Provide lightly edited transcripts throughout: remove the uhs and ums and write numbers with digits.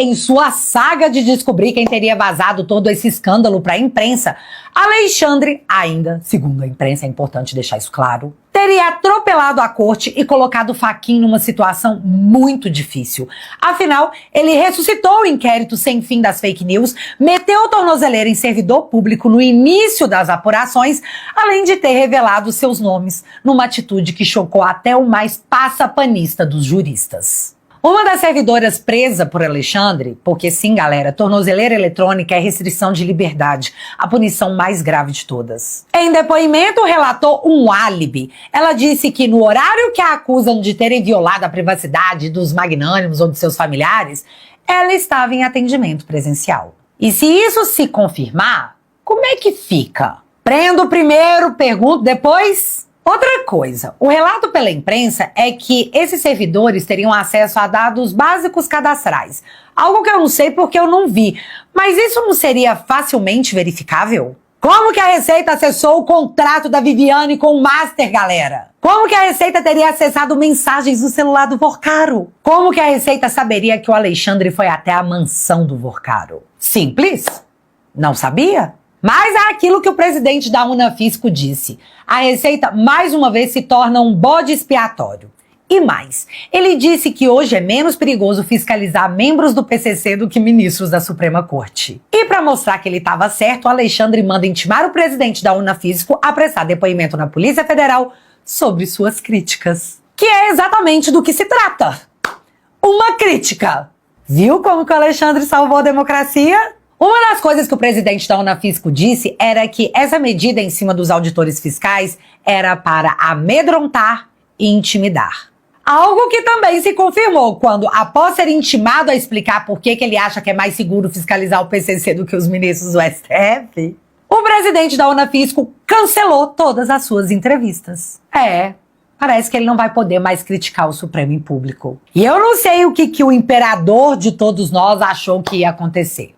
em sua saga de descobrir quem teria vazado todo esse escândalo para a imprensa, Alexandre, ainda, segundo a imprensa, é importante deixar isso claro, teria atropelado a corte e colocado Fachin numa situação muito difícil. Afinal, ele ressuscitou o inquérito sem fim das fake news, meteu tornozeleira em servidor público no início das apurações, além de ter revelado seus nomes, numa atitude que chocou até o mais passapanista dos juristas. Uma das servidoras presa por Alexandre, porque sim, galera, tornozeleira eletrônica é restrição de liberdade, a punição mais grave de todas. Em depoimento, relatou um álibi. Ela disse que no horário que a acusam de terem violado a privacidade dos magnânimos ou de seus familiares, ela estava em atendimento presencial. E se isso se confirmar, como é que fica? Prendo primeiro, pergunto depois? Outra coisa, o relato pela imprensa é que esses servidores teriam acesso a dados básicos cadastrais. Algo que eu não sei porque eu não vi. Mas isso não seria facilmente verificável? Como que a Receita acessou o contrato da Viviane com o Master, galera? Como que a Receita teria acessado mensagens no celular do Vorcaro? Como que a Receita saberia que o Alexandre foi até a mansão do Vorcaro? Simples? Não sabia? Mas é aquilo que o presidente da Unafisco disse. A Receita, mais uma vez, se torna um bode expiatório. E mais, ele disse que hoje é menos perigoso fiscalizar membros do PCC do que ministros da Suprema Corte. E para mostrar que ele estava certo, o Alexandre manda intimar o presidente da Unafisco a prestar depoimento na Polícia Federal sobre suas críticas. Que é exatamente do que se trata. Uma crítica. Viu como que o Alexandre salvou a democracia? Uma das coisas que o presidente da Unafisco disse era que essa medida em cima dos auditores fiscais era para amedrontar e intimidar. Algo que também se confirmou quando, após ser intimado a explicar por que ele acha que é mais seguro fiscalizar o PCC do que os ministros do STF, o presidente da Unafisco cancelou todas as suas entrevistas. Parece que ele não vai poder mais criticar o Supremo em público. E eu não sei o que o imperador de todos nós achou que ia acontecer.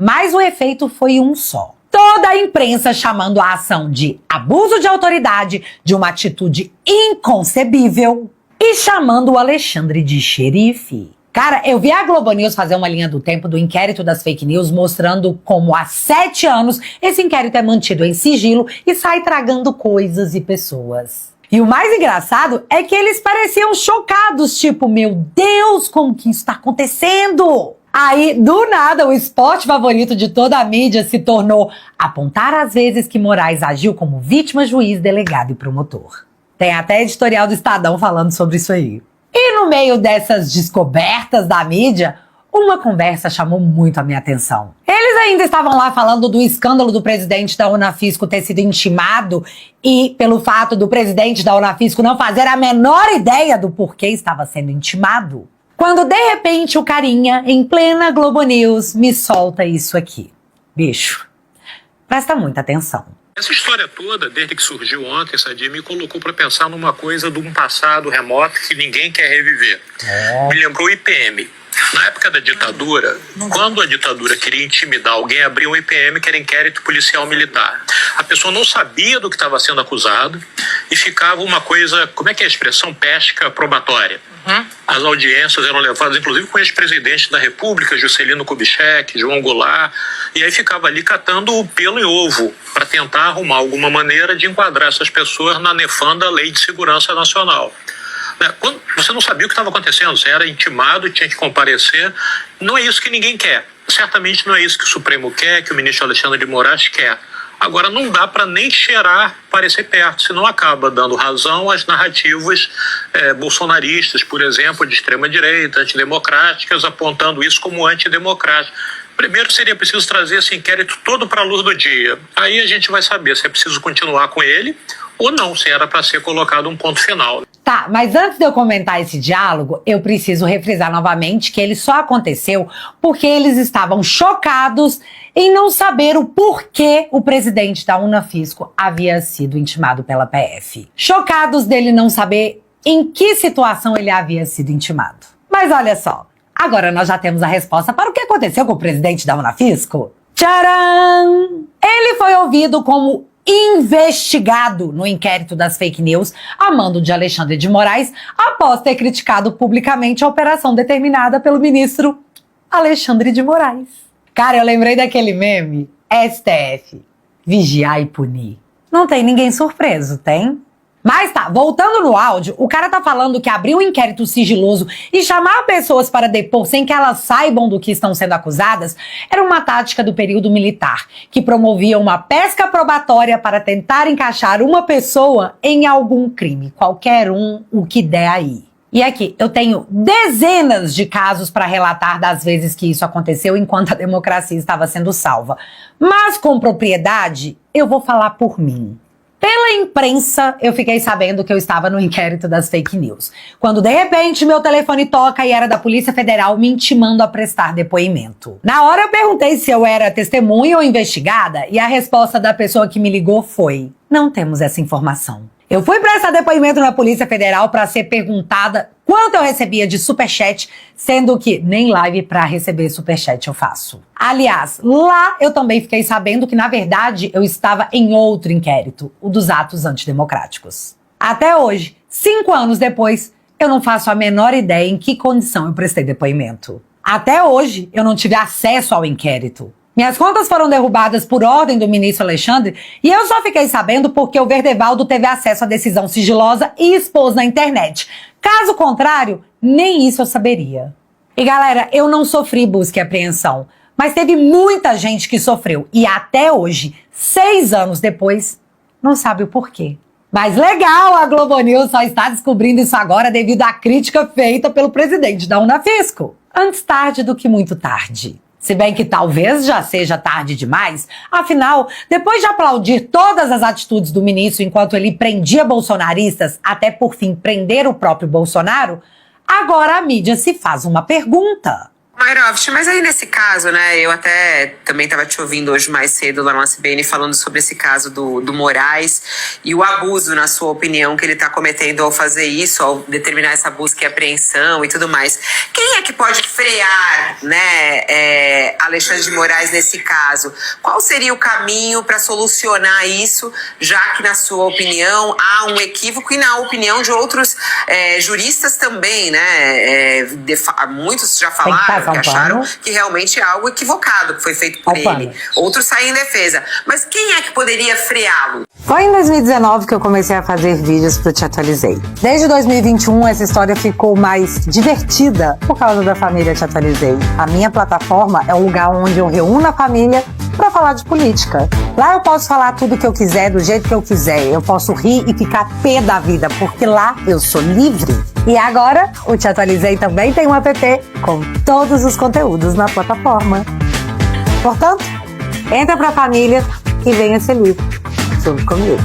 Mas o efeito foi um só. Toda a imprensa chamando a ação de abuso de autoridade, de uma atitude inconcebível, e chamando o Alexandre de xerife. Cara, eu vi a Globo News fazer uma linha do tempo do inquérito das fake news, mostrando como há 7 anos esse inquérito é mantido em sigilo e sai tragando coisas e pessoas. E o mais engraçado é que eles pareciam chocados, tipo, meu Deus, como que isso está acontecendo? Aí, do nada, o esporte favorito de toda a mídia se tornou apontar as vezes que Moraes agiu como vítima, juiz, delegado e promotor. Tem até editorial do Estadão falando sobre isso aí. E no meio dessas descobertas da mídia, uma conversa chamou muito a minha atenção. Eles ainda estavam lá falando do escândalo do presidente da Unafisco ter sido intimado e pelo fato do presidente da Unafisco não fazer a menor ideia do porquê estava sendo intimado. Quando, de repente, o carinha, em plena Globo News, me solta isso aqui. Bicho, presta muita atenção. Essa história toda, desde que surgiu ontem, Sadia, me colocou para pensar numa coisa de um passado remoto que ninguém quer reviver. Me lembrou o IPM. Na época da ditadura, quando a ditadura queria intimidar alguém, abria um IPM, que era inquérito policial militar. A pessoa não sabia do que estava sendo acusado e ficava uma coisa, como é que é a expressão? Pesca probatória. As audiências eram levadas, inclusive, com o ex-presidente da República, Juscelino Kubitschek, João Goulart, e aí ficava ali catando o pelo em ovo para tentar arrumar alguma maneira de enquadrar essas pessoas na nefanda Lei de Segurança Nacional. Quando você não sabia o que estava acontecendo, você era intimado, tinha que comparecer. Não é isso que ninguém quer. Certamente não é isso que o Supremo quer, que o ministro Alexandre de Moraes quer. Agora, não dá para nem cheirar parecer perto, senão acaba dando razão às narrativas bolsonaristas, por exemplo, de extrema-direita, antidemocráticas, apontando isso como antidemocrático. Primeiro seria preciso trazer esse inquérito todo para a luz do dia. Aí a gente vai saber se é preciso continuar com ele ou não, se era para ser colocado um ponto final. Tá, mas antes de eu comentar esse diálogo, eu preciso refrisar novamente que ele só aconteceu porque eles estavam chocados em não saber o porquê o presidente da Unafisco havia sido intimado pela PF. Chocados dele não saber em que situação ele havia sido intimado. Mas olha só, agora nós já temos a resposta para o que aconteceu com o presidente da Unafisco. Tcharam! Ele foi ouvido como investigado no inquérito das fake news a mando de Alexandre de Moraes após ter criticado publicamente a operação determinada pelo ministro Alexandre de Moraes. Cara, eu lembrei daquele meme, STF, vigiar e punir. Não tem ninguém surpreso, tem? Mas tá, voltando no áudio, o cara tá falando que abrir um inquérito sigiloso e chamar pessoas para depor sem que elas saibam do que estão sendo acusadas era uma tática do período militar, que promovia uma pesca probatória para tentar encaixar uma pessoa em algum crime, qualquer um, o que der aí. E aqui, eu tenho dezenas de casos para relatar das vezes que isso aconteceu enquanto a democracia estava sendo salva. Mas com propriedade, eu vou falar por mim. Pela imprensa, eu fiquei sabendo que eu estava no inquérito das fake news, quando de repente meu telefone toca e era da Polícia Federal me intimando a prestar depoimento. Na hora eu perguntei se eu era testemunha ou investigada e a resposta da pessoa que me ligou foi: não temos essa informação. Eu fui prestar depoimento na Polícia Federal para ser perguntada quanto eu recebia de superchat, sendo que nem live para receber superchat eu faço. Aliás, lá eu também fiquei sabendo que, na verdade, eu estava em outro inquérito, o dos atos antidemocráticos. Até hoje, 5 anos depois, eu não faço a menor ideia em que condição eu prestei depoimento. Até hoje, eu não tive acesso ao inquérito. Minhas contas foram derrubadas por ordem do ministro Alexandre e eu só fiquei sabendo porque o Verdevaldo teve acesso à decisão sigilosa e expôs na internet. Caso contrário, nem isso eu saberia. E galera, eu não sofri busca e apreensão, mas teve muita gente que sofreu e até hoje, 6 anos depois, não sabe o porquê. Mas legal, a Globo News só está descobrindo isso agora devido à crítica feita pelo presidente da Unafisco. Antes tarde do que muito tarde. Se bem que talvez já seja tarde demais, afinal, depois de aplaudir todas as atitudes do ministro enquanto ele prendia bolsonaristas, até por fim prender o próprio Bolsonaro, agora a mídia se faz uma pergunta. Mayrovich, mas aí nesse caso, né, eu até também estava te ouvindo hoje mais cedo lá no CBN falando sobre esse caso do Moraes e o abuso, na sua opinião, que ele está cometendo ao fazer isso, ao determinar essa busca e apreensão e tudo mais. Quem é que pode frear, né, Alexandre de Moraes nesse caso? Qual seria o caminho para solucionar isso, já que, na sua opinião, há um equívoco e na opinião de outros juristas também, né? Muitos já falaram que acharam que realmente é algo equivocado que foi feito por ele. Outros saem em defesa. Mas quem é que poderia freá-lo? Foi em 2019 que eu comecei a fazer vídeos pro Te Atualizei. Desde 2021, essa história ficou mais divertida por causa da família Te Atualizei. A minha plataforma é o lugar onde eu reúno a família para falar de política. Lá eu posso falar tudo que eu quiser, do jeito que eu quiser. Eu posso rir e ficar pé da vida, porque lá eu sou livre. E agora, o Te Atualizei também tem um app com todos os conteúdos na plataforma. Portanto, entra pra família e venha ser livre. Junto comigo.